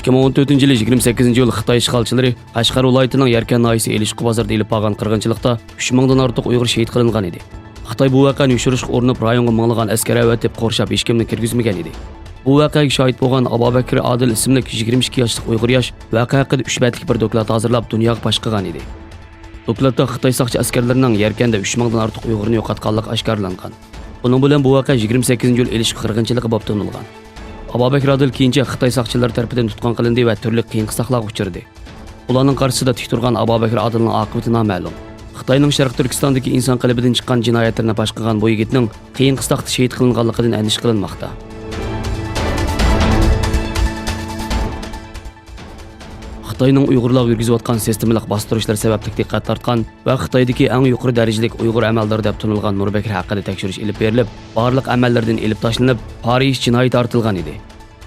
2014 yılı 28 yıl Xitay işgalçilari Qashqar viloyatining Yarkan noyisi Elishqi bozorida ilib olgan qirg'inchilikda 3000 dan ortiq Uyg'ur shahid qilingan edi. Xitoy bu voqeani yushirishga urinib rayonga minglagan askar avatib qurshab hech kimni kirgizmagan edi. Bu voqeaga shohid bo'lgan Abubakir Adil ismli 22 yoshlik Uyg'ur yosh voqea haqida 3 betlik bir doklad hozirlab dunyoga pash qilgan edi. Dokladda Xitoy soqchi askarlarining Yarkanda 3000 dan ortiq Uyg'urni yo'qotganligi oshkorlangan. Buning bilan bu voqea 28 yil Elishqi qirg'inchiligi bo'lib tanilgan. Abubakir Adil keyincha Xitoy soqchilari tomonidan tutqun qilindi va turli qiyin qistoqlarga uchradi. Ularning qarshisida tik turgan Abubakir Adilning oqibati noma'lum. Xitoyning Sharq Turkistondagi inson qalbidan chiqqan jinoyatlarni pash qilgan bu yigitning qiyin qistoqda shahid qilinganligidan andish qilinmoqda. Xitoyning Uyg'urlarga yurgizayotgan sistemalik bostirishlar sababli diqqat tortgan va Xitoydagi eng yuqori darajalik Uyg'ur amaldori deb tanilgan Nurbekir haqida tekshirish ilib berilib, barliq amallardan ilib tashlanib, Parij jinoyat ortilgan edi.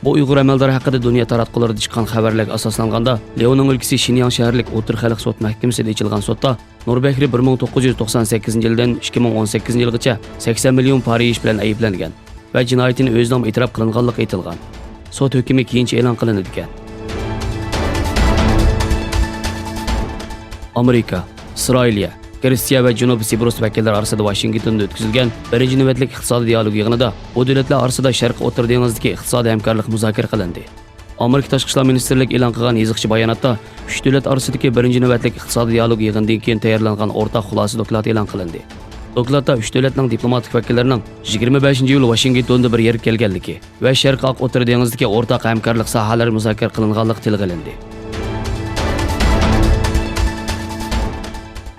Bu Uyg'ur amaldori haqida dunyo taratqularida chiqqan xabarlarga asoslanganda, Leoning o'lkasi Shinyang shaharlik O'tir xalq sud mahkamasida ochilgan sudda Nurbekir 1998 yildan 2018 yilgacha 80 million Parij bilan ayblangan va jinoyatini o'zidan e'tirof qilinganligi aytilgan. Sud hukmi keyincha e'lon qilindi ekan. Amerika, İsrailiya, Rossiya va Janubiy Sibrus vakillari orasida Washingtonda o'tkazilgan birinchi navbatlik iqtisodiy dialog yig'inida bu davlatlar orasida Sharq O'rta dengizdagi iqtisodiy hamkorlik muzokara qilindi. Amerika Tashqi ishlar ministrligi e'lon qilgan yozuvchi bayonotda 3 davlat orasidagi birinchi navbatlik iqtisodiy dialog yig'inidan keyin tayyorlangan o'rtaq xulosa doklati e'lon qilindi. Dokladda 3 davlatning diplomatik vakillarining 25-yil Washingtonda bir yerga kelganligi va Sharq O'rta dengizdagi o'rtaq hamkorlik sohalari muzokara qilinganligi tilga olindi.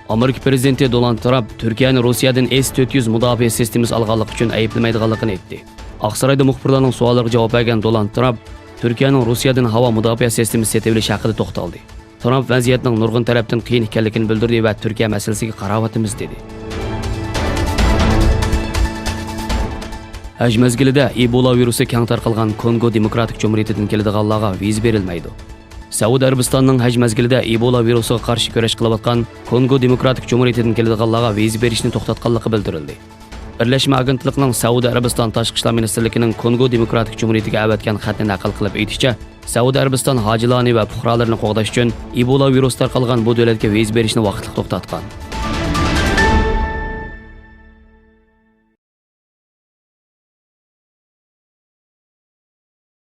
Amerika prezidenti Donald Trump Turkiyani Rossiyadan S-400 mudofaa sistemasi olganlik uchun ayblamaydiganligini aytdi. Oqsaroyda muxbirlarning savollariga javob bergan Donald Trump Turkiyaning Rossiyadan havo mudofaa sistemasi sotib olish haqida to'xtaldi. Trump vaziyatning nurg'un tarafdan qiyin ekanligini bildirdi va Turkiya masalasiga qarovatimiz dedi. Haj mezgilida Ebola virusi keng tarqalgan Kongo Demokratik Jumhuriyatidan keladiganlarga viza berilmaydi. Saudiya Arabistonining haj mezgilida Ebola virusiga qarshi kurash qilayotgan Kongo Demokratik Jumhuriyatidan keladiganlarga viza berishni to'xtatganligi bildirildi. Birlashma agentlikning Saudiya Arabiston Tashqi ishlar ministrligining Kongo Demokratik Jumhuriyatiga avatgan xatni naql qilib aytishicha, Saudiya Arabiston hojilarni va fuqarolarni qo'g'dash uchun Ebola virusi tarqalgan bu davlatga viza berishni vaqtli to'xtatgan.